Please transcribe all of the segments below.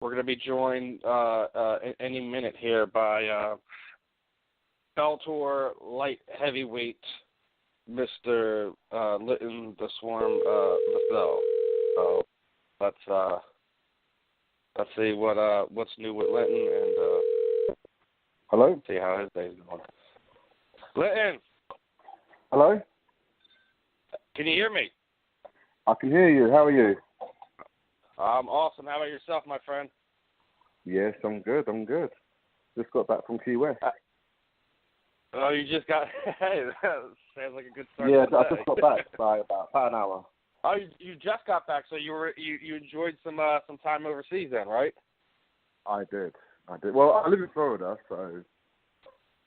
we're going to be joined any minute here by Bellator light heavyweight Mr. Linton the Swarm Vassell. So let's see what's new with Linton and hello. See how his day's going. Linton. Hello. Can you hear me? I can hear you. How are you? I'm awesome. How about yourself, my friend? Yes, I'm good. Just got back from Key West. Oh, you just got. Hey, that sounds like a good start. Yeah, to the I day. just got back by about an hour. Oh, you just got back, so you enjoyed some time overseas then, right? I did. Well, I live in Florida, so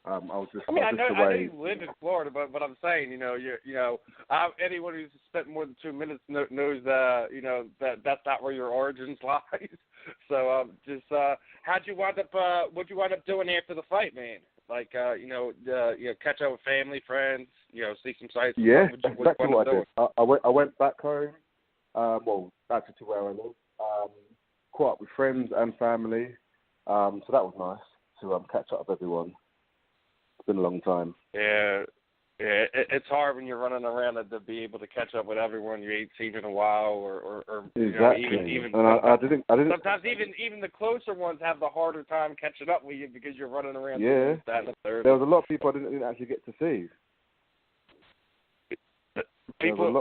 I was just. I mean, I know away. you live in Florida, but I'm saying, anyone who's spent more than 2 minutes knows that's not where your origins lies. So how'd you wind up? What'd you wind up doing after the fight, man? Like, catch up with family, friends, see some sights. Yeah, exactly what I did. I went back home, back to where I live, caught up with friends and family, so that was nice to catch up with everyone. It's been a long time. Yeah, it's hard when you're running around to be able to catch up with everyone you ain't seen in a while, or exactly. even and I didn't. Sometimes even the closer ones have the harder time catching up with you because you're running around. Yeah, that and the third. There was a lot of people I didn't actually get to see. People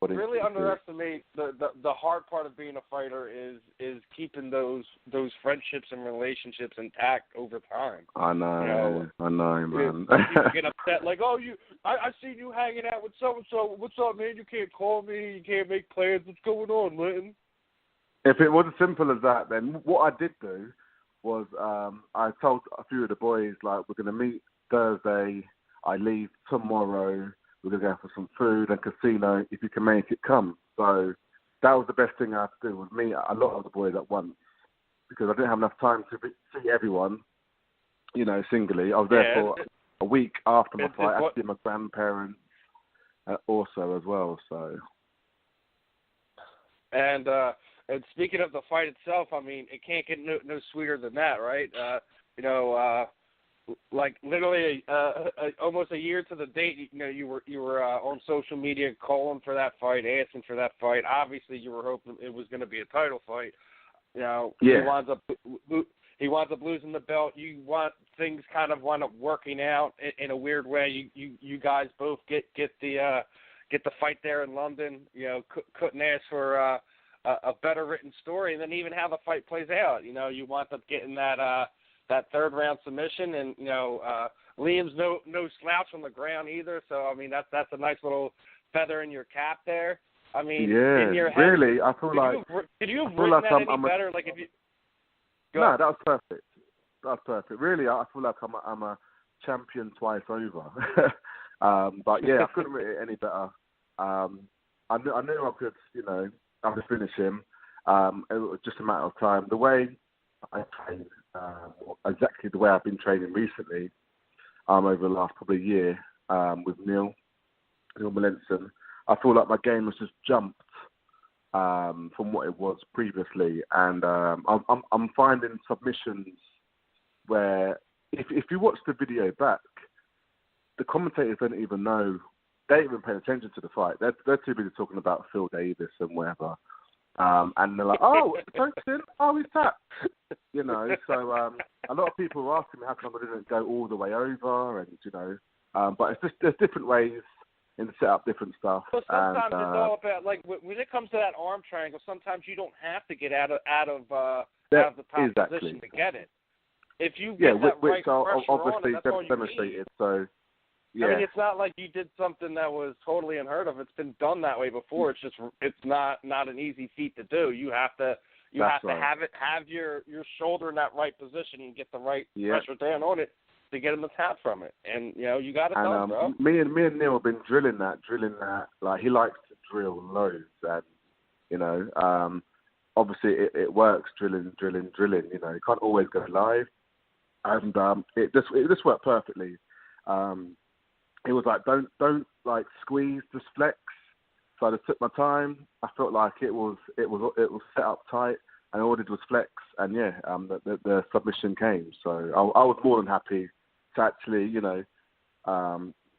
really underestimate the hard part of being a fighter is keeping those friendships and relationships intact over time. I know, man. People get upset like, oh, I seen you hanging out with so and so. What's up, man? You can't call me. You can't make plans. What's going on, Linton? If it was as simple as that, then what I did do was I told a few of the boys, like, we're going to meet Thursday. I leave tomorrow. We're going to go for some food and casino. If you can make it, come. So that was the best thing I had to do, was meet a lot of the boys at once, because I didn't have enough time to see everyone, singly. I was there for a week after my fight. I had to see my grandparents also as well. So. And speaking of the fight itself, I mean, it can't get no sweeter than that, right? Like literally almost a year to the date, you were on social media calling for that fight, asking for that fight. Obviously, you were hoping it was going to be a title fight. He winds up losing the belt. Things kind of wind up working out in a weird way. You guys both get the fight there in London. Couldn't ask for a better written story, and then even how the fight plays out. You wind up getting that third round submission, and Liam's no slouch on the ground either. So I mean that's a nice little feather in your cap there. I mean, in your head, really, I feel like could you have written that any better? Like if you no, that was perfect. That's perfect. Really, I feel like I'm a champion twice over. But yeah, I couldn't write it any better. I knew I could, I could finish him. It was just a matter of time. The way I train, exactly the way I've been training recently, over the last probably year, with Neil Melanson, I feel like my game has just jumped from what it was previously, and I'm finding submissions where if you watch the video back, the commentators don't even know, they ain't even paying attention to the fight. They're too busy talking about Phil Davis and whatever. And they're like, oh, Tungsten, oh, he's tapped. So a lot of people were asking me how come I didn't go all the way over, and, but it's just, there's different ways in set up different stuff. Well, sometimes it's all about, like, when it comes to that arm triangle, sometimes you don't have to get out of the top position to get it. If you get that right pressure obviously on it, that's all you demonstrated, need. So, yeah. I mean, it's not like you did something that was totally unheard of. It's been done that way before. It's just it's not an easy feat to do. You have to have your shoulder in that right position and get the right pressure down on it to get him to tap from it. And you got it done, bro. Me and Neil have been drilling that. Like, he likes to drill loads, and obviously it works. Drilling. You can't always go live, and it just worked perfectly. It was like, don't like squeeze, just flex. So I just took my time. I felt like it was set up tight, and all I did was flex, and the submission came. So I was more than happy to actually,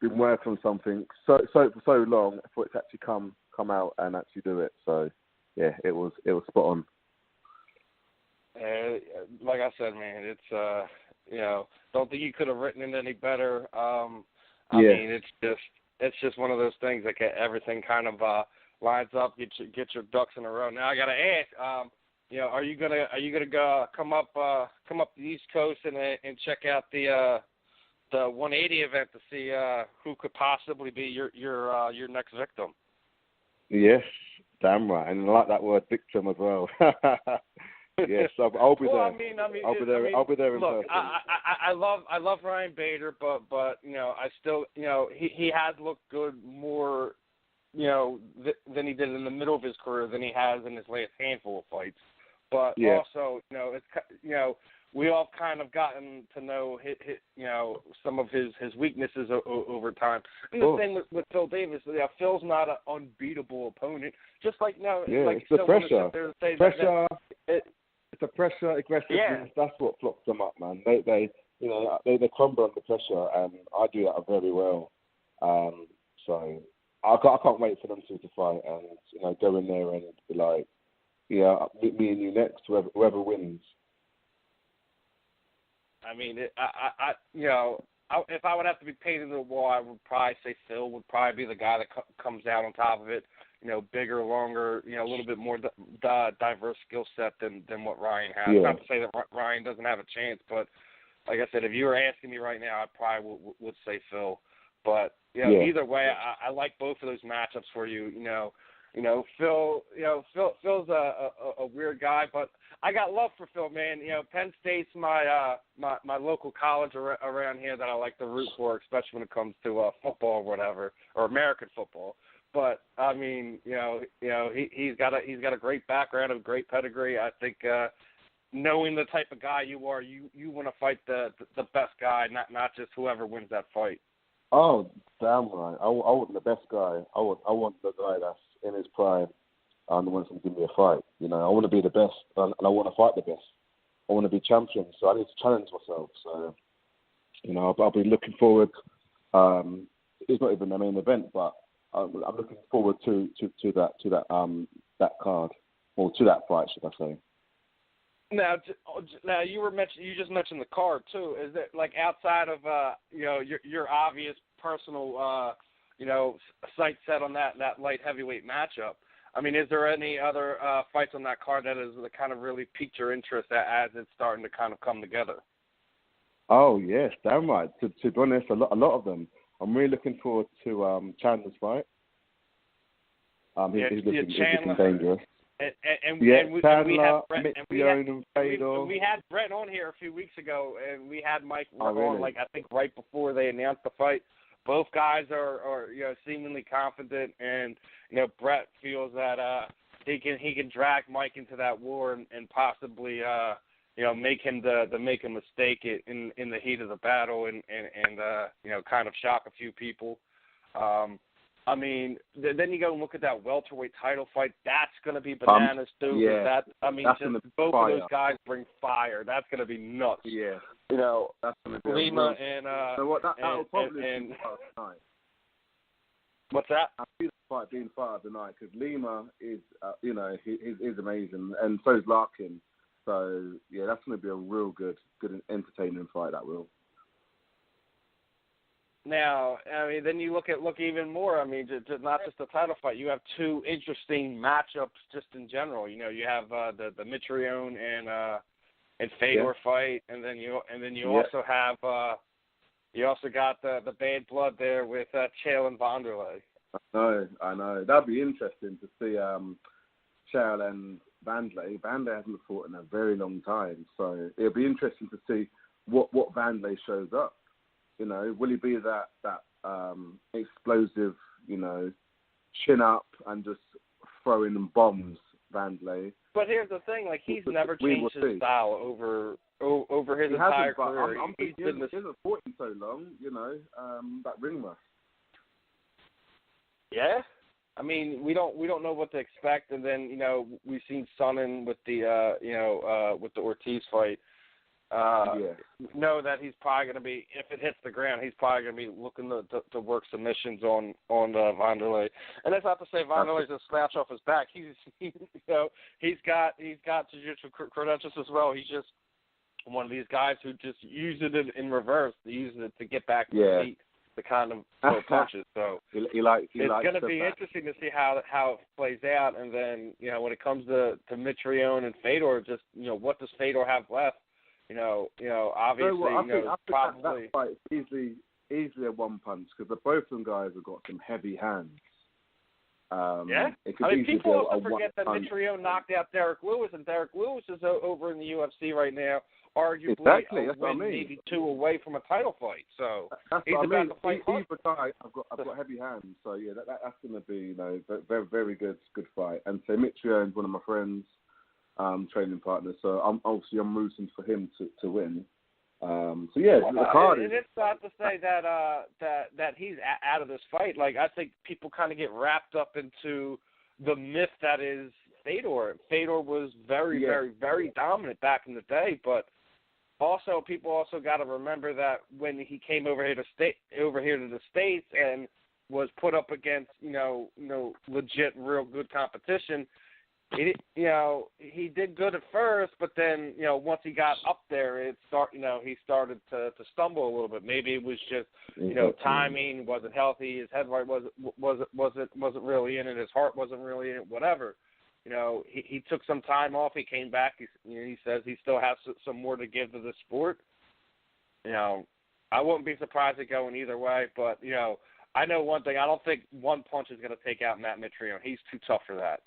been working on something so for so long for it to actually come out and actually do it. So yeah, it was spot on. Like I said, man, it's don't think you could have written it any better. I mean, it's just one of those things that everything kind of lines up, get your ducks in a row. Now I got to ask, are you gonna go come up the East Coast and check out the 180 event to see who could possibly be your next victim? Yes, damn right, and I like that word, victim, as well. Yes, I'll be there. I'll be there in look, person. I love Ryan Bader, but I still he has looked good more than he did in the middle of his career than he has in his last handful of fights. But also, it's we all kind of gotten to know some of his weaknesses over time. And the thing with Phil Davis, Phil's not an unbeatable opponent. Just like it's the pressure. It's the pressure, aggressiveness. Yeah. That's what flops them up, man. They crumble under pressure, and I do that very well. So I can't wait for them to fight and go in there and be like, me and you next, whoever wins. I mean, if I would have to be painted to the wall, I would probably say Phil would probably be the guy that comes out on top of it. Bigger, longer, a little bit more diverse skill set than what Ryan has. Yeah. Not to say that Ryan doesn't have a chance, but like I said, if you were asking me right now, I probably would say Phil. But either way, I like both of those matchups for you. Phil's a weird guy, but I got love for Phil, man. Penn State's my local college around here that I like to root for, especially when it comes to football or whatever, or American football. But I mean, he's got a great background, a great pedigree. I think knowing the type of guy you are, you want to fight the best guy, not just whoever wins that fight. Oh, damn right. I want the best guy. I want the guy that's in his prime and wants to give me a fight. I want to be the best, and I want to fight the best. I want to be champion, so I need to challenge myself. So, I'll be looking forward. It's not even the main event, but I'm looking forward to that card, or to that fight, should I say? Now you just mentioned the card too. Is it like outside of your obvious personal sight set on that light heavyweight matchup? I mean, is there any other fights on that card that has kind of really piqued your interest as it's starting to kind of come together? Oh yes, damn right. To be honest, a lot of them. I'm really looking forward to Chandler's fight. He's looking dangerous. And we had Brett on here a few weeks ago, and we had Mike on, I think right before they announced the fight. Both guys are seemingly confident, and Brett feels that he can drag Mike into that war and possibly make him make a mistake in the heat of the battle and kind of shock a few people. I mean, then you go and look at that welterweight title fight. That's going to be bananas too. Yeah, Both of those guys bring fire. That's going to be nuts. Yeah, that's going to be Lima and that'll probably be fight of the night. What's that? I see the fight being fight of the night because Lima is, he's amazing, and so is Larkin. So yeah, that's going to be a real good and entertaining fight. That will. Now, I mean, then you look even more. I mean, not just the title fight. You have two interesting matchups just in general. You have the Mitrione and Fedor fight, and then you also have you also got the bad blood there with Chael and Vanderlei. I know. That'd be interesting to see Chael and Vanderlei. Vanderlei hasn't fought in a very long time, so it'll be interesting to see what Vanderlei shows up. Will he be that explosive, chin up and just throwing bombs, Vanderlei? But here's the thing: he's never changed his style over his entire career. He hasn't fought in so long, that ring rust. Yeah, I mean, we don't know what to expect, and then we've seen Sonnen with the with the Ortiz fight. Know that he's probably going to be, if it hits the ground, he's probably going to be looking to work submissions on Wanderlei. And that's not to say Wanderlei's a slouch off his back. He's got jiu-jitsu credentials as well. He's just one of these guys who just uses it in reverse. He uses it to get back to the feet, to kind of throw punches. So it's going to be interesting to see how it plays out. And then when it comes to Mitrione and Fedor, just what does Fedor have left? Obviously, I think probably that fight is easily a one punch because both of them guys have got some heavy hands. People also forget that Mitrione knocked out Derek Lewis, and Derek Lewis is over in the UFC right now, arguably maybe 2 away from a title fight. So he's about to fight. Either guy, I've got heavy hands. So that's going to be very very good fight. And so Mitrione's one of my friends. Training partner, so I'm rooting for him to win. The card. And it's not to say that he's out of this fight. Like, I think people kind of get wrapped up into the myth that is Fedor. Fedor was very, very, very dominant back in the day, but also people got to remember that when he came over here to the States and was put up against legit, real good competition. He did good at first, but then once he got up there, he started to stumble a little bit. Maybe it was just timing, wasn't healthy, his head wasn't really in it, his heart wasn't really in it, whatever. He took some time off. He came back. He says he still has some more to give to the sport. I wouldn't be surprised to go in either way, but I know one thing. I don't think one punch is going to take out Matt Mitrione. He's too tough for that.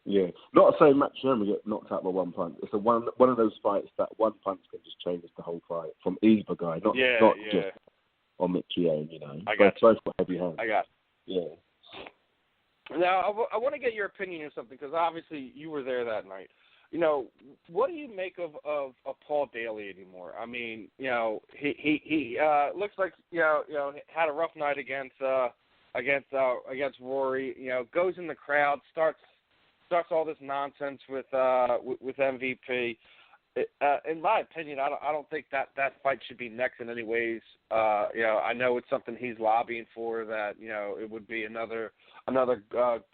Yeah, not saying Matt Sherman get knocked out by one punch. It's one of those fights that one punch can just change the whole fight from either guy, not just on Mitrione. I got both got heavy hands. I got. Yeah. Now I want to get your opinion on something because obviously you were there that night. What do you make of Paul Daly anymore? I mean, he looks like had a rough night against Rory. Goes in the crowd, starts all this nonsense with MVP. In my opinion, I don't think that fight should be next in any ways. I know it's something he's lobbying for. That it would be another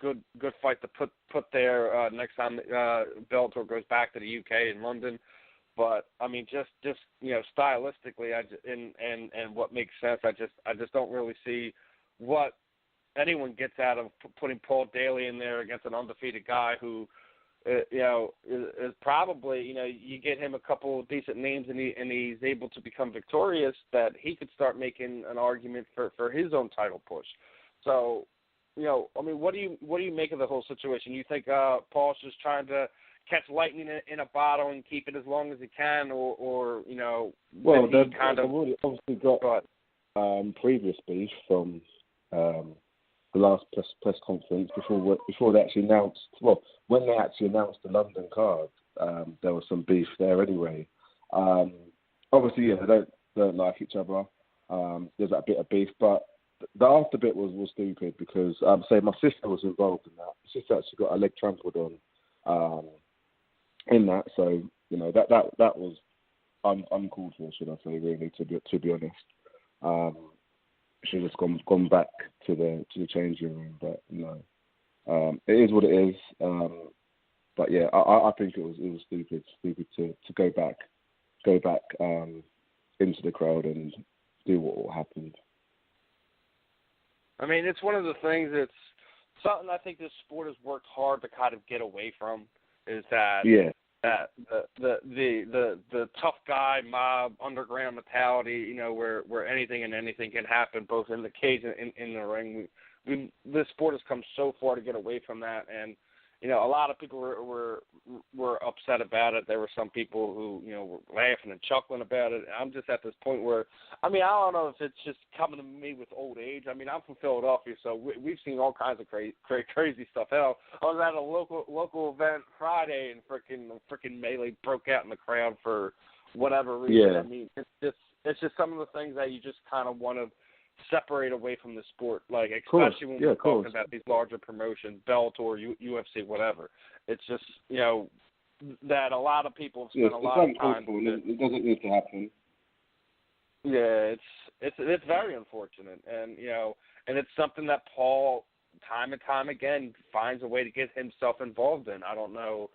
good fight to put there next time Bellator goes back to the UK in London. But I mean, just stylistically, and what makes sense. I just don't really see what anyone gets out of putting Paul Daly in there against an undefeated guy who, is probably, you get him a couple of decent names and he's able to become victorious, that he could start making an argument for his own title push. So, I mean, what do you make of the whole situation? You think Paul's just trying to catch lightning in a bottle and keep it as long as he can, or well, they've obviously got previous beef from the last press conference before they actually announced. Well, when they actually announced the London card, there was some beef there anyway. Obviously, they don't like each other. There's that bit of beef, but the after bit was stupid because say my sister was involved in that. My sister actually got her leg trampled on in that, so that was uncalled for, should I say? Really, to be honest. Should have just gone back to the changing room, but it is what it is. But yeah, I think it was stupid to go back into the crowd and do what happened. I mean, it's one of the things. It's something I think this sport has worked hard to kind of get away from. Is that that the tough guy mob underground mentality, where anything and anything can happen, both in the cage and in the ring. This sport has come so far to get away from that, and a lot of people were upset about it. There were some people who were laughing and chuckling about it. I'm just at this point where, I mean, I don't know if it's just coming to me with old age. I mean, I'm from Philadelphia, so we've seen all kinds of crazy stuff. Hell, I was at a local event Friday, and freaking melee broke out in the crowd for whatever reason. Yeah. I mean, it's just some of the things that you just kind of want to separate away from the sport, like especially when we're talking about these larger promotions, Bellator, UFC, whatever. It's just, that a lot of people have spent a lot of time. It doesn't need to happen. Yeah, it's very unfortunate, and and it's something that Paul, time and time again, finds a way to get himself involved in. I don't know,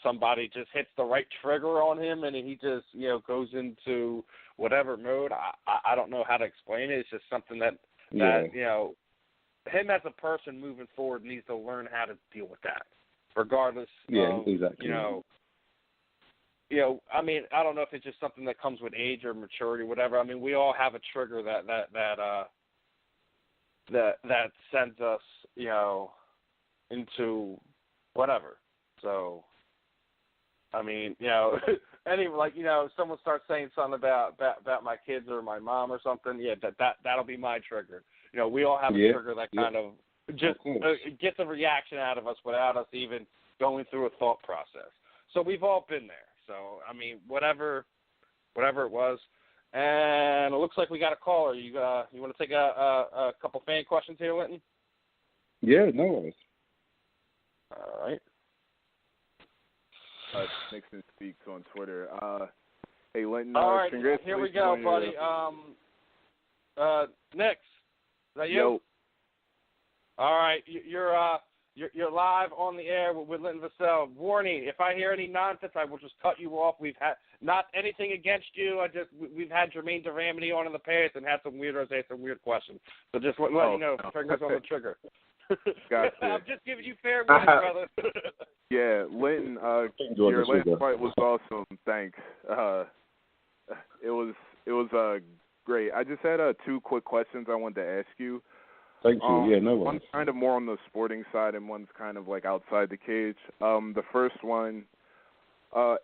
somebody just hits the right trigger on him, and he just goes into whatever mode. I don't know how to explain it. It's just something that him as a person moving forward needs to learn how to deal with that, regardless. Exactly. I mean, I don't know if it's just something that comes with age or maturity, whatever. I mean, we all have a trigger that sends us, into whatever. So, I mean, someone starts saying something about my kids or my mom or something. Yeah, that'll be my trigger. We all have a trigger that kind of just gets a reaction out of us without us even going through a thought process. So we've all been there. So, I mean, whatever it was. And it looks like we got a caller. You want to take a couple fan questions here, Linton? Yeah, no worries. All right. Nixon Speaks on Twitter. Hey, Linton. All right, here we go, buddy. Nix, is that you? Yo. All right, you're live on the air with Linton Vassell. Warning: if I hear any nonsense, I will just cut you off. We've had not anything against you. We've had Jermaine Duramity on in the past and had some weirdos ask some weird questions. So just let you know, fingers on the trigger. Gotcha. I'm just giving you fair warning, brother. Yeah, Linton, your last fight was awesome. Thanks. It was great. I just had 2 quick questions I wanted to ask you. Thank you. Yeah, no worries. One's kind of more on the sporting side, and one's kind of like outside the cage. The first one,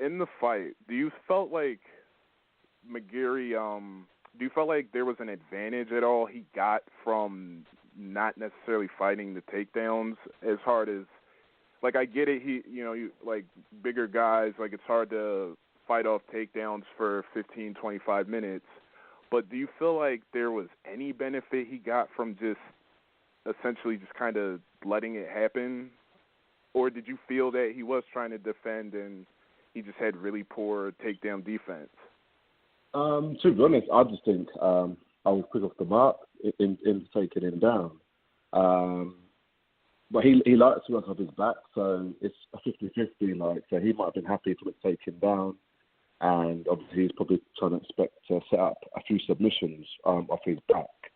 in the fight, do you felt like McGeary? Do you felt like there was an advantage at all he got from not necessarily fighting the takedowns as hard as? Like, I get it. You like bigger guys. Like, it's hard to fight off takedowns for 15, 25 minutes. But do you feel like there was any benefit he got from just essentially just kind of letting it happen? Or did you feel that he was trying to defend and he just had really poor takedown defense? To be honest, I just think I was quick off the mark in taking him down. But he likes to work off his back, so it's a 50-50. So he might have been happy to take him down, and obviously he's probably trying to expect to set up a few submissions off his back.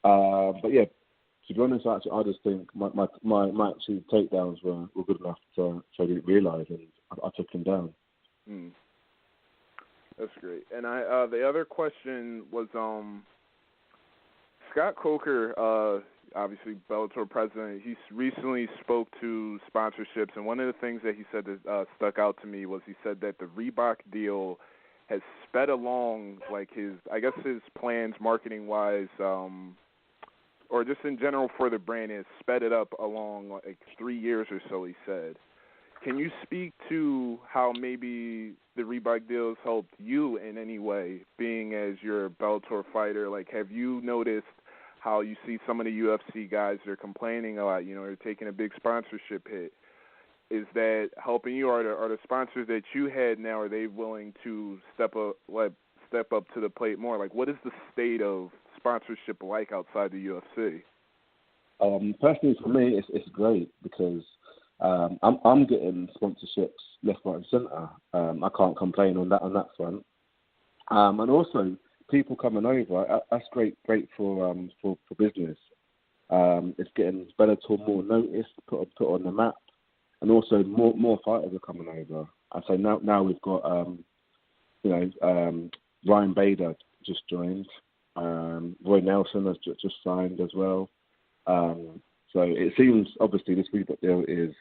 But yeah, to be honest, actually, I just think my actual takedowns were good enough so I didn't realise, and I took him down. That's great. And the other question was Scott Coker, obviously Bellator president. He recently spoke to sponsorships, and one of the things that he said that stuck out to me was he said that the Reebok deal has sped along, like his plans marketing wise, or just in general for the brand, has sped it up along like 3 years or so. He said. Can you speak to how maybe the Reebok deals helped you in any way, being as you're a Bellator fighter? Like, have you noticed how you see some of the UFC guys that are complaining a lot, they're taking a big sponsorship hit? Is that helping you? Are the sponsors that you had now, are they willing to step up to the plate more? Like, what is the state of sponsorship like outside the UFC? Personally, for me, it's great because I'm getting sponsorships left, right, and centre. I can't complain on that front. And also, people coming over, that's great for business. It's getting Bellator more noticed, put on the map, and also more fighters are coming over. And so now we've got Ryan Bader just joined. Roy Nelson has just signed as well. So it seems, obviously, this Reebok deal is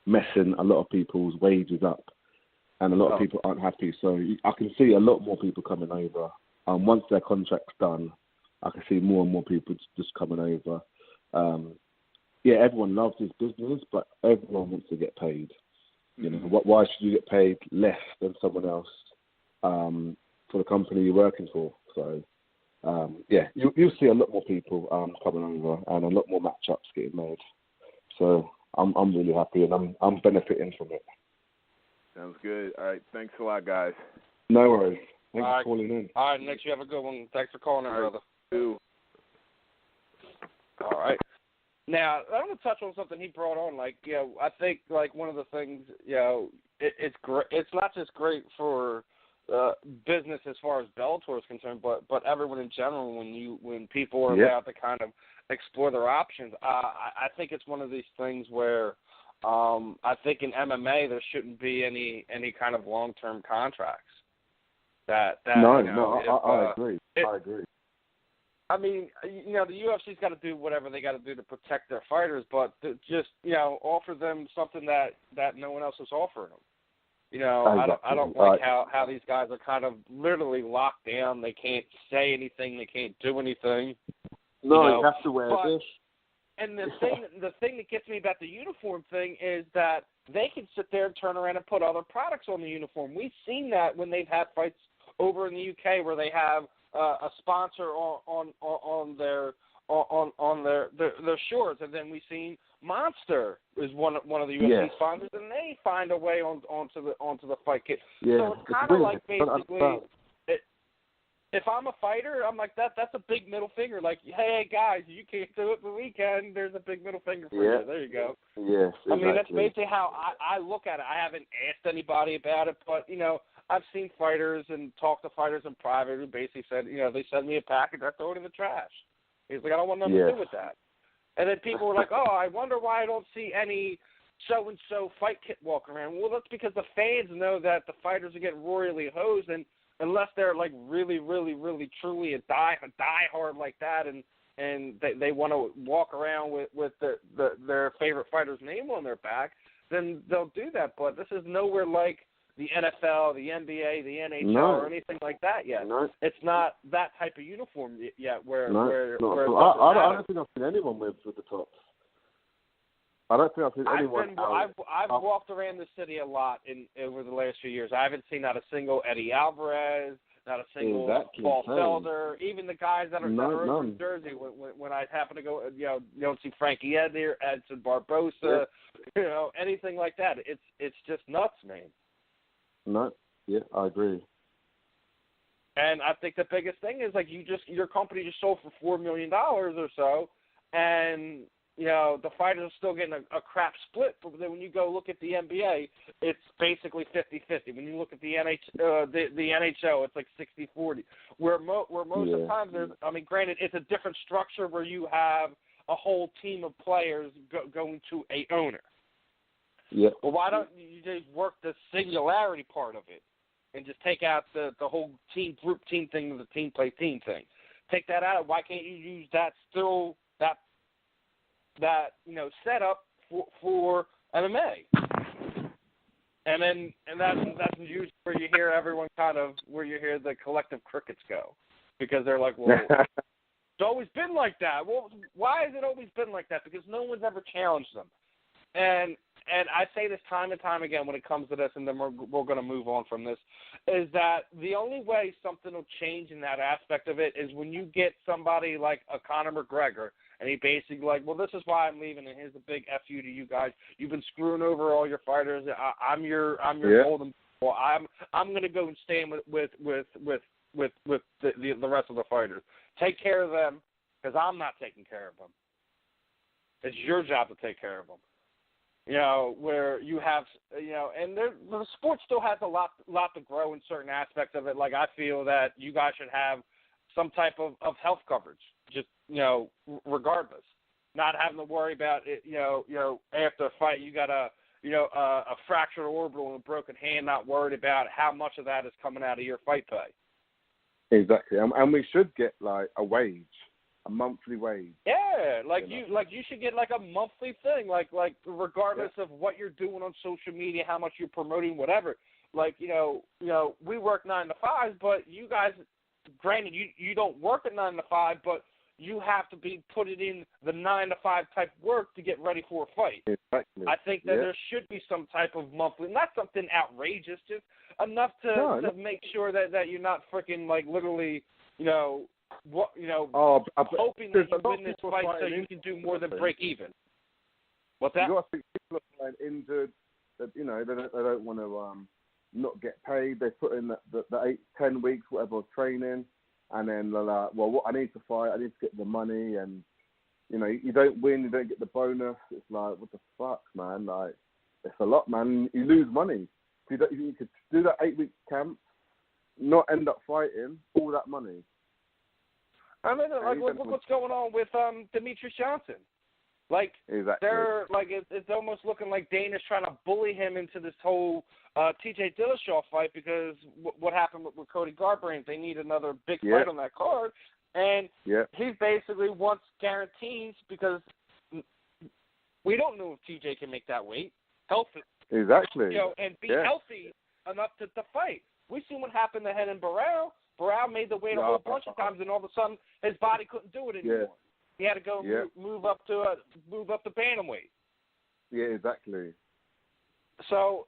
messing a lot of people's wages up, and a lot of people aren't happy. So I can see a lot more people coming over. Once their contract's done, I can see more and more people just coming over. Everyone loves this business, but everyone wants to get paid. Why should you get paid less than someone else for the company you're working for? So you'll see a lot more people coming over and a lot more matchups getting made. So I'm really happy and I'm benefiting from it. Sounds good. All right, thanks a lot, guys. No worries. Thanks for calling in. All right, Nick, you have a good one. Thanks for calling in, brother. You. All right. Now, I want to touch on something he brought on. Like, I think, like, one of the things, it's great. It's not just great for business as far as Bellator is concerned, but everyone in general. When people are allowed to kind of explore their options, I think it's one of these things where I think in MMA there shouldn't be any kind of long-term contracts. I agree. I agree. I mean, the UFC's got to do whatever they got to do to protect their fighters, but to just, offer them something that no one else is offering them. Exactly. I don't like how these guys are kind of literally locked down. They can't say anything. They can't do anything. No, you have to wear this. And the thing that gets me about the uniform thing is that they can sit there and turn around and put other products on the uniform. We've seen that when they've had fights over in the UK where they have a sponsor on their shorts, and then we've seen Monster is one of the UFC sponsors, and they find a way onto the fight kit. Yeah, so it's kind of like basically, if I'm a fighter, I'm like that's a big middle finger. Like, hey guys, you can't do it, but we can. There's a big middle finger for you. There you go. Yes, exactly. I mean, that's basically how I look at it. I haven't asked anybody about it, but I've seen fighters and talked to fighters in private who basically said, they send me a package, I throw it in the trash. He's like, I don't want nothing to do with that. And then people were like, oh, I wonder why I don't see any so-and-so fight kit walking around. Well, that's because the fans know that the fighters are getting royally hosed, and unless they're like really, really, really, truly a die-hard like that, and they want to walk around with their favorite fighter's name on their back, then they'll do that. But this is nowhere like the NFL, the NBA, the NHL, or anything like that yet. No. It's not that type of uniform yet. I don't think I've seen anyone with the tops. I don't think I've seen anyone. I've walked around the city a lot over the last few years. I haven't seen not a single Eddie Alvarez, not a single Paul Felder, even the guys that are over in Jersey. When I happen to go, you don't see Frankie Edson Barbosa, anything like that. It's just nuts, man. No, I agree. And I think the biggest thing is like your company just sold for $4 million or so, and the fighters are still getting a crap split. But then when you go look at the NBA, it's basically 50-50. When you look at the NHL, it's like 60-40. Where most of the time granted, it's a different structure where you have a whole team of players going to a owner. Yeah. Well, why don't you just work the singularity part of it and just take out the whole group team thing, the team play team thing? Take that out. Why can't you use that setup for MMA? And that's usually where you hear everyone where you hear the collective crickets go, because they're like, well, it's always been like that. Well, why has it always been like that? Because no one's ever challenged them. And I say this time and time again when it comes to this, and then we're going to move on from this, is that the only way something will change in that aspect of it is when you get somebody like a Conor McGregor, and he basically like, well, this is why I'm leaving, and here's a big F you to you guys. You've been screwing over all your fighters. I'm your golden boy. I'm going to go and stand with the rest of the fighters. Take care of them, because I'm not taking care of them. It's your job to take care of them. Where you have, and the sport still has a lot to grow in certain aspects of it. Like, I feel that you guys should have some type of health coverage, just, regardless. Not having to worry about it, after a fight, you got a fractured orbital and a broken hand, not worried about how much of that is coming out of your fight pay. Exactly. And we should get, like, a wage. A monthly wage. Yeah, you should get like a monthly thing, like regardless of what you're doing on social media, how much you're promoting, whatever. Like, we work 9 to 5, but you guys, granted, you don't work at 9 to 5, but you have to be putting in the 9 to 5 type work to get ready for a fight. Exactly. I think that there should be some type of monthly, not something outrageous, just enough to make sure that you're not freaking like literally, what hoping that you win this fight so you can do more than break even. What's that? You got to think people are injured. That they don't want to not get paid. They put in the 8-10 weeks whatever of training, and then they're like, well, what I need to fight, I need to get the money, and you don't win, you don't get the bonus. It's like, what the fuck, man? Like, it's a lot, man. You lose money. You could do that 8-week camp, not end up fighting all that money. I mean, like, look what's going on with Demetrius Johnson. Like, exactly. They're like, it's almost looking like Dana's trying to bully him into this whole T.J. Dillashaw fight because what happened with Cody Garbrandt, they need another big fight on that card, and he basically wants guarantees because we don't know if T.J. can make that weight, healthy, exactly, and be healthy enough to fight. We seen what happened to Renan Barão. Barão made the weight a whole bunch of times, and all of a sudden his body couldn't do it anymore. He had to go move up to bantamweight. Yeah, exactly. So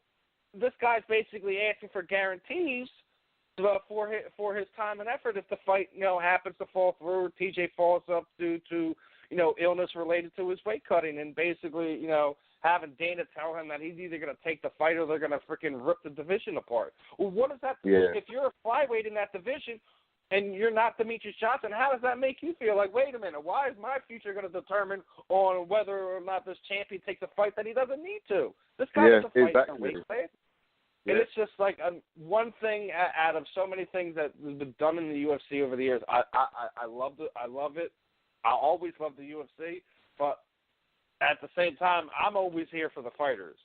this guy's basically asking for guarantees for his time and effort if the fight happens to fall through or TJ falls up due to illness related to his weight cutting, and basically having Dana tell him that he's either going to take the fight or they're going to freaking rip the division apart. Well, what does that do? If you're a flyweight in that division and you're not Demetrius Johnson, how does that make you feel? Like, wait a minute, why is my future going to determine on whether or not this champion takes a fight that he doesn't need to? This guy has a fight in the weight class. And it's just like one thing out of so many things that have been done in the UFC over the years. I love it. I always love the UFC, but at the same time, I'm always here for the fighters.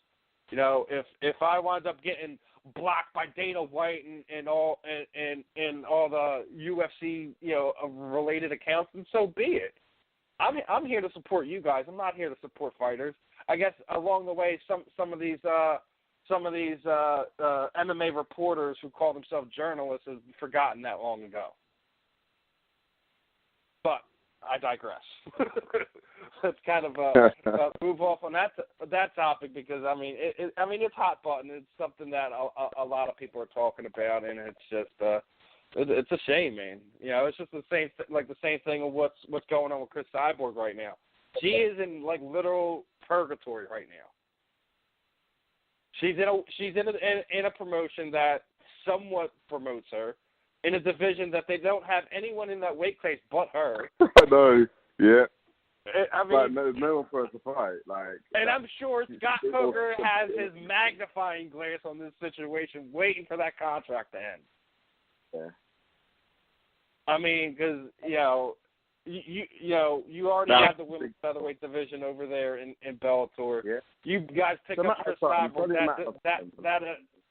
If I wind up getting blocked by Dana White and all the UFC related accounts, and so be it. I'm here to support you guys. I'm not here to support fighters. I guess along the way, some of these MMA reporters who call themselves journalists have forgotten that long ago. But I digress. Let's kind of move off on that topic because it's hot button. It's something that a lot of people are talking about, and it's just it's a shame, man. It's just the same thing of what's going on with Chris Cyborg right now. She is in like literal purgatory right now. She's in a promotion that somewhat promotes her in a division that they don't have anyone in that weight class but her. I know. Yeah. I mean, there's no one for us to fight. And I'm sure Scott Coker has his magnifying glass on this situation, waiting for that contract to end. Yeah. I mean, because you already have the women's featherweight division over there in Bellator. Yeah. You guys pick up Chris Cyborg. That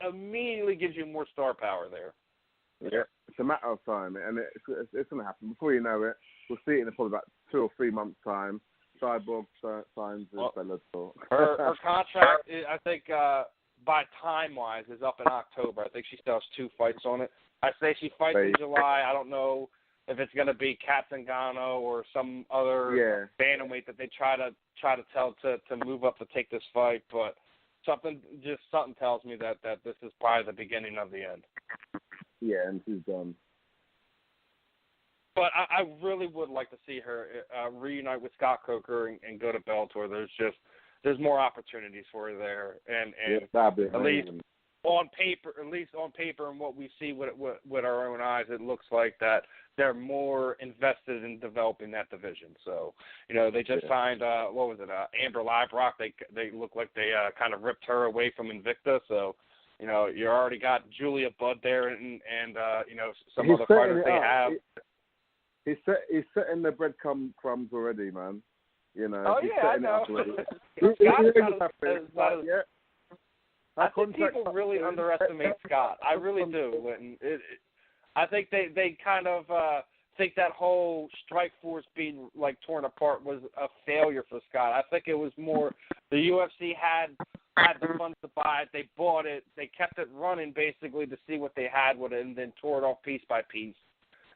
immediately gives you more star power there. Yeah, it's a matter of time, and it's going to happen. Before you know it, we'll see it in probably about 2 or 3 months' time. Cyborg signs with Bellator. Her contract, I think, by time-wise, is up in October. I think she still has 2 fights on it. I say she fights in July. I don't know if it's going to be Kat Zingano or some other bantamweight that they try to tell to move up to take this fight, but something tells me that this is probably the beginning of the end. Yeah, and she's done. But I really would like to see her reunite with Scott Coker and go to Bellator. There's more opportunities for her there, and at least on paper, and what we see with our own eyes, it looks like that they're more invested in developing that division. So, they just signed Amber Leibrock. They look like they kind of ripped her away from Invicta. So, you already got Julia Budd there, and some other fighters they have. He's setting the breadcrumbs already, man. I know. I think people really underestimate Scott. I really do, Linton. I think they kind of think that whole strike force being torn apart was a failure for Scott. I think it was more the UFC had the funds to buy it. They bought it. They kept it running basically to see what they had with it, and then tore it off piece by piece.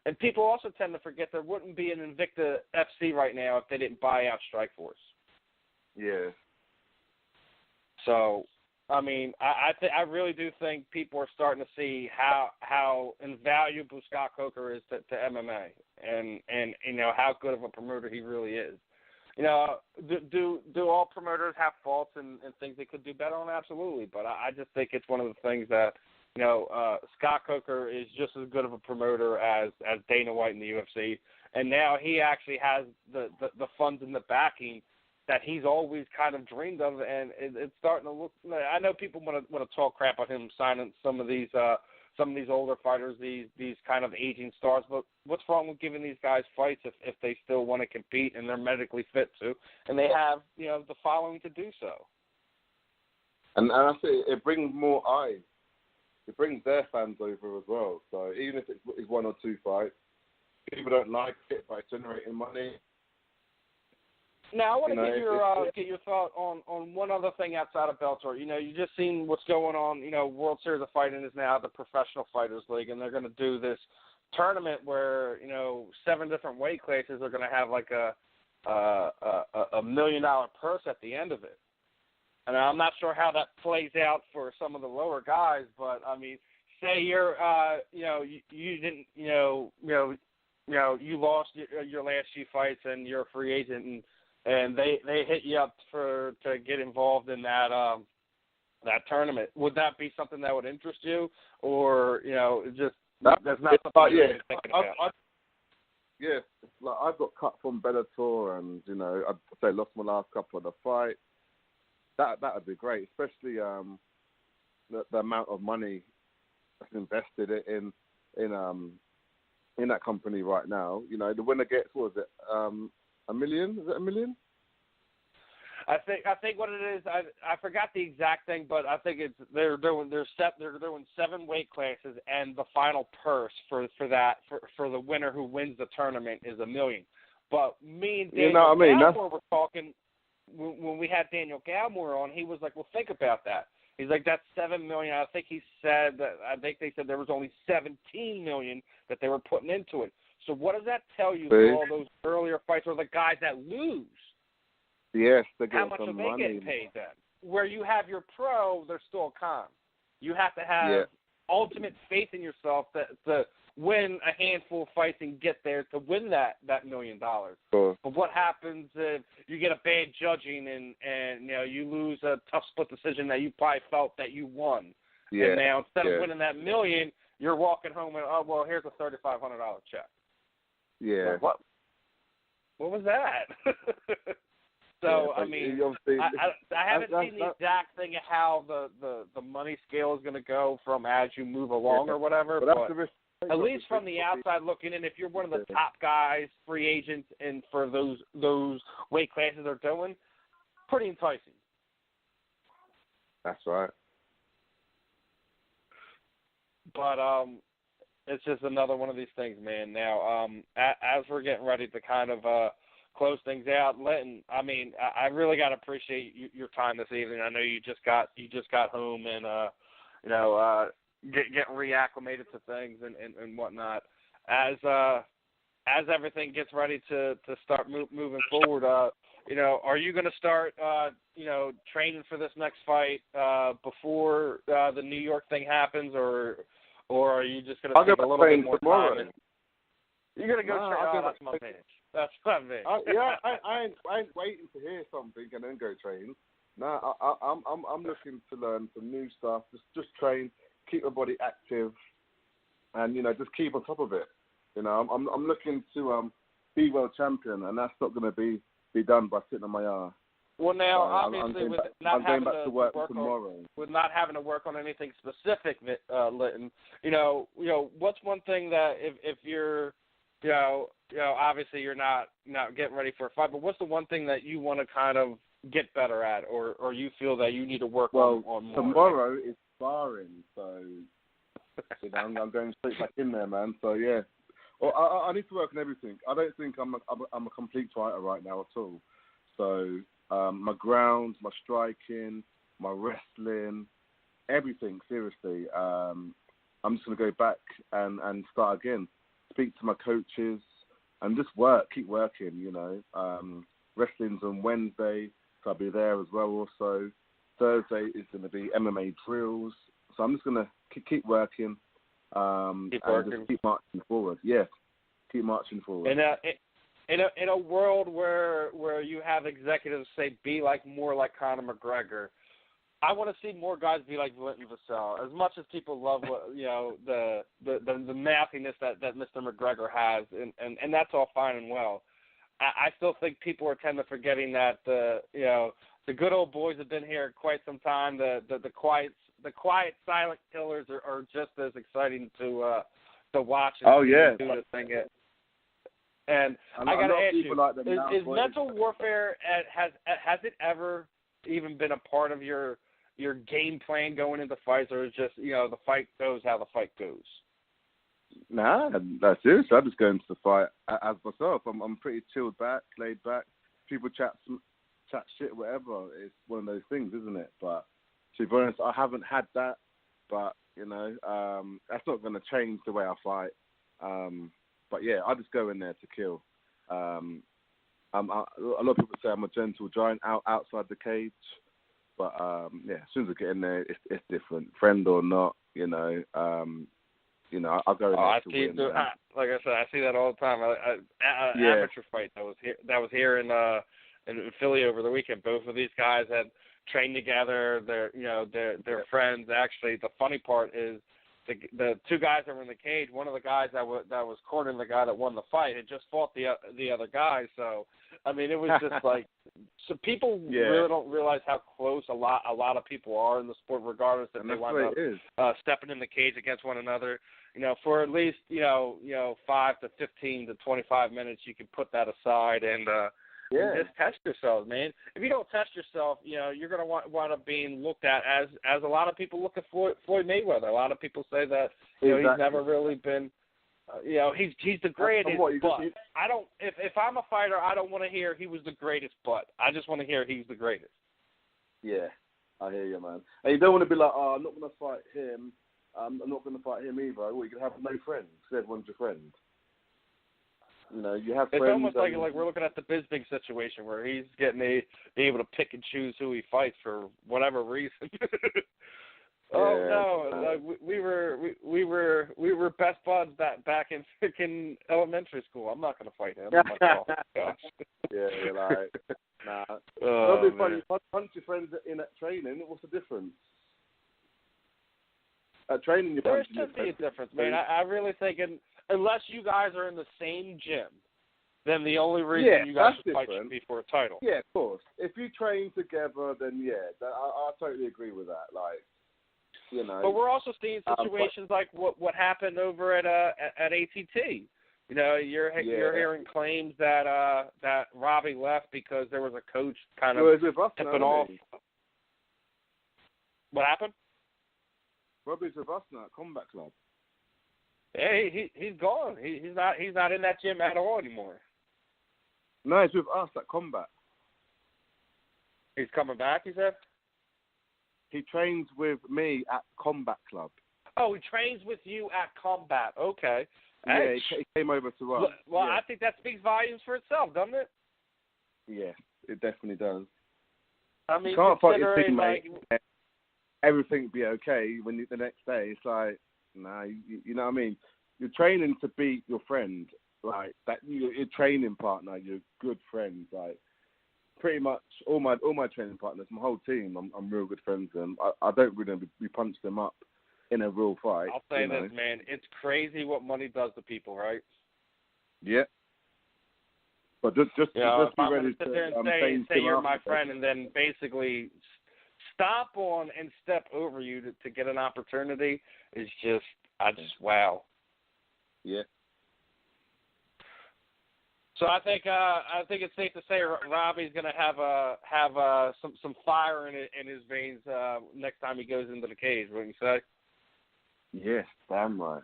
And people also tend to forget there wouldn't be an Invicta FC right now if they didn't buy out Strikeforce. Yeah. So, I mean, I really do think people are starting to see how invaluable Scott Coker is to MMA, and you know how good of a promoter he really is. You know, do all promoters have faults and things they could do better on? Absolutely, but I just think it's one of the things that, you know, Scott Coker is just as good of a promoter as Dana White in the UFC, and now he actually has the funds and the backing that he's always kind of dreamed of, and it's starting to look. I know people want to talk crap on him signing some of these older fighters, these kind of aging stars, but what's wrong with giving these guys fights if they still want to compete and they're medically fit to, and they have, you know, the following to do so. And I think it brings more eyes. It brings their fans over as well. So even if it's 1 or 2 fights, people don't like it, but it's generating money. Now, I want to get your thought on one other thing outside of Bellator. You know, you just seen what's going on. You know, World Series of Fighting is now the Professional Fighters League, and they're going to do this tournament where, you know, 7 different weight classes are going to have like a $1 million purse at the end of it. And I'm not sure how that plays out for some of the lower guys, but I mean, say you're, you know, you didn't, you lost your last few fights and you're a free agent, and they hit you up to get involved in that tournament. Would that be something that would interest you, or, you know, just that's not something you're really thinking about? Yeah, it's like I've got cut from Bellator, and, you know, I'd say lost my last couple of the fights. That would be great, especially the amount of money that's invested in that company right now. You know, the winner gets, what is it, $1 million? Is it $1 million? I think what it is, I forgot the exact thing, but I think it's they're doing 7 weight classes, and the final purse for the winner who wins the tournament is $1 million. But me and Daniel Galmore were talking when we had Daniel Galmore on. He was like, "Well, think about that." He's like, "That's $7 million." I think they said there was only $17 million that they were putting into it. So what does that tell you for all those earlier fights, or the guys that lose? Yes, they get how much some are they money. getting paid then? Where you have your pro, there's still a con. You have to have ultimate faith in yourself to win a handful of fights and get there to win that $1 million. Sure. But what happens if you get a bad judging and you know you lose a tough split decision that you probably felt that you won? Yeah. And now instead of winning that $1 million, you're walking home and, oh, well, here's a $3,500 check. Yeah. Like, what was that? So, I mean, I haven't seen the exact thing of how the money scale is going to go from as you move along or whatever, but at least from the outside looking in, if you're one of the top guys, free agents, and for those weight classes they're doing, pretty enticing. That's right. But it's just another one of these things, man. Now, as we're getting ready to kind of close things out, Linton, I mean, I really got to appreciate your time this evening. I know you just got home and you know, getting reacclimated to things and whatnot. As everything gets ready to start moving forward, you know, are you going to start you know, training for this next fight before the New York thing happens, or are you just going to take a little bit more tomorrow. time? You're going to go train. That's my bitch. That's my bitch. I ain't waiting to hear something and then go train. No, I'm looking to learn some new stuff. Just train, keep my body active, and, you know, just keep on top of it. You know, I'm looking to be world champion, and that's not going to be done by sitting on my ass. Well, now, obviously, with not having to work on anything specific, Linton, you know, what's one thing that if you're, you know, obviously you're not getting ready for a fight, but what's the one thing that you want to kind of get better at, or you feel that you need to work on more? Tomorrow is sparring, so you know, I'm going straight back in there, man. So yeah, well, I need to work on everything. I don't think I'm a complete fighter right now at all. So my ground, my striking, my wrestling, everything. Seriously, I'm just gonna go back and start again. Speak to my coaches and just keep working. You know, wrestling's on Wednesday, so I'll be there as well. Also, Thursday is going to be MMA drills. So I'm just going to keep working. And just keep marching forward. Yeah, keep marching forward. In a world where you have executives say be more like Conor McGregor, I want to see more guys be like Linton Vassell. As much as people love the mouthiness that Mr. McGregor has, and that's all fine and well. I still think people are tend to forgetting that the good old boys have been here quite some time. The quiet silent killers are just as exciting to watch and do this thing. And I got to ask you, is mental warfare, has it ever even been a part of your game plan going into fights, or is just, the fight goes how the fight goes? Nah, that's it. I just go into the fight as myself. I'm pretty chilled back, laid back. People chat shit, whatever. It's one of those things, isn't it? But to be honest, I haven't had that. But, that's not going to change the way I fight. But yeah, I just go in there to kill. A lot of people say I'm a gentle giant outside the cage, but as soon as I get in there, it's different. Friend or not, I'll go in there to win. Like I said, I see that all the time. Amateur fight that was here in Philly over the weekend. Both of these guys had trained together. They're friends. Actually, the funny part is, the two guys that were in the cage, one of the guys that was cornering the guy that won the fight had just fought the other guy. So, I mean, it was just so people really don't realize how close a lot of people are in the sport, regardless if they wind up stepping in the cage against one another. For at least 5 to 15 to 25 minutes, you can put that aside and just test yourself, man. If you don't test yourself, you're going to wind up being looked at as a lot of people look at Floyd Mayweather. A lot of people say that he's never really been, he's the greatest. But I don't. If I'm a fighter, I don't want to hear he was the greatest. But I just want to hear he's the greatest. Yeah, I hear you, man. And you don't want to be like, I'm not going to fight him. I'm not going to fight him either. Well, you can have no friends. Everyone's your friend. You have friends. It's almost like we're looking at the Bisping situation where he's getting able to pick and choose who he fights for whatever reason. We were best buds back in freaking elementary school. I'm not going to fight him. I'm like, oh, gosh. You're like, nah. That'll be funny. Punch your friends in at training. What's the difference? At training, you're punching your friends. There should be a difference, man. I really think unless you guys are in the same gym, then the only reason you guys should fight should be for a title. Yeah, of course. If you train together, then I totally agree with that. But we're also seeing situations like what happened over at ATT. You're hearing claims that Robbie left because there was a coach kind of tipping off. What happened? Robbie's with us now at Combat Club. Hey, he's gone. He's not in that gym at all anymore. No, he's with us at Combat. He's coming back, you said? He trains with me at Combat Club. Oh, he trains with you at Combat. Okay. Yeah, he came over to us. Well, I think that speaks volumes for itself, doesn't it? Yeah, it definitely does. I mean, you can't fight your teammate. Everything be okay when the next day it's like, nah, you know what I mean? You're training to beat your friend, like that. Your training partner, your good friends, like pretty much all my training partners, my whole team. I'm real good friends with them. I don't really we punch them up in a real fight. I'll say this, man. It's crazy what money does to people, right? Yeah. But just be ready to sit there and say you're my friend, and then basically stomp on and step over you to get an opportunity is just, wow. Yeah. So I think it's safe to say Robbie's going to have some fire in his veins next time he goes into the cage. Wouldn't you say? Yes, damn right.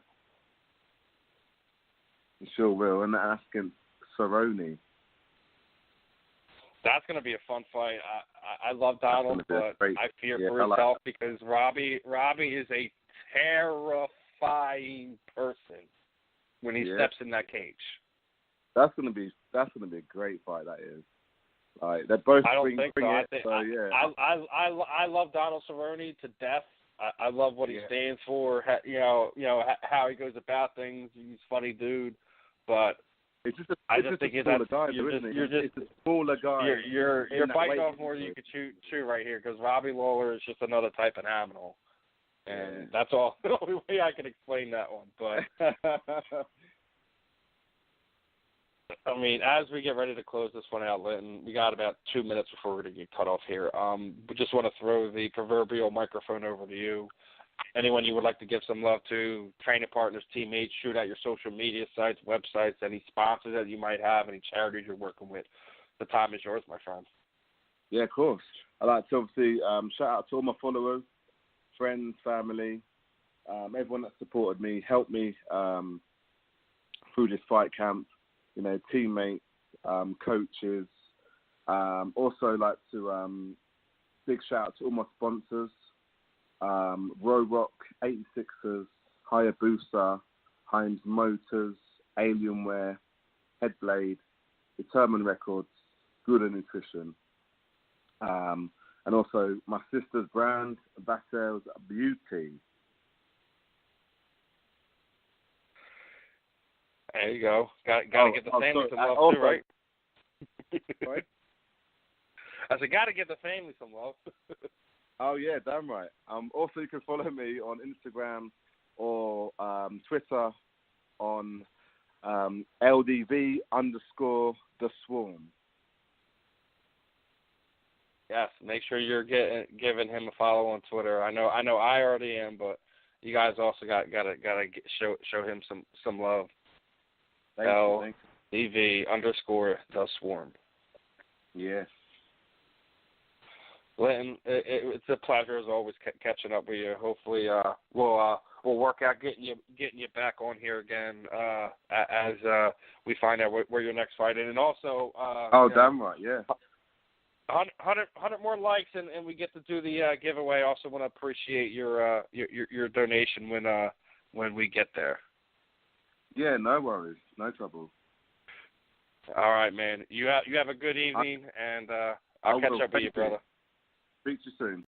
He sure will. And that's against Cerrone. That's going to be a fun fight. I love Donald, but I fear for himself because Robbie is a terrifying person when he steps in that cage. That's gonna be a great fight. That is. Like they both I don't bring think so. it. I love Donald Cerrone to death. I love what he stands for. How he goes about things. He's a funny dude, but it's just a smaller guy, it's a smaller guy. You're biting off more than you could chew right here, because Robbie Lawler is just another type of animal, and that's all. The only way I can explain that one. But I mean, as we get ready to close this one out, Linton, we got about 2 minutes before we're going to get cut off here. We just want to throw the proverbial microphone over to you. Anyone you would like to give some love to, training partners, teammates, shoot out your social media sites, websites, any sponsors that you might have, any charities you're working with. The time is yours, my friend. Yeah, of course. I'd like to obviously shout out to all my followers, friends, family, everyone that supported me, helped me through this fight camp. Teammates, coaches. Also like to big shout out to all my sponsors. Row 86ers, Hayabusa, Heinz Motors, Alienware, Headblade, Determined Records, Good Nutrition. And also my sister's brand, Vassell's Beauty. There you go. Got to get the family some love too, right? Right? I said, got to give the family some love. Oh yeah, damn right. Also, you can follow me on Instagram or Twitter on LDV_The Swarm. Yes, make sure you're giving him a follow on Twitter. I know I already am, but you guys also gotta show him some love. LDV_The Swarm. Yes. Linton, it's a pleasure as always catching up with you. Hopefully, we'll work out getting you back on here again as we find out where your next fight is, and also. Damn right, yeah. 100 more likes, and we get to do the giveaway. Also, want to appreciate your donation when we get there. Yeah, no worries, no trouble. All right, man. You have a good evening, and I'll catch up with you, brother. Speak to you soon.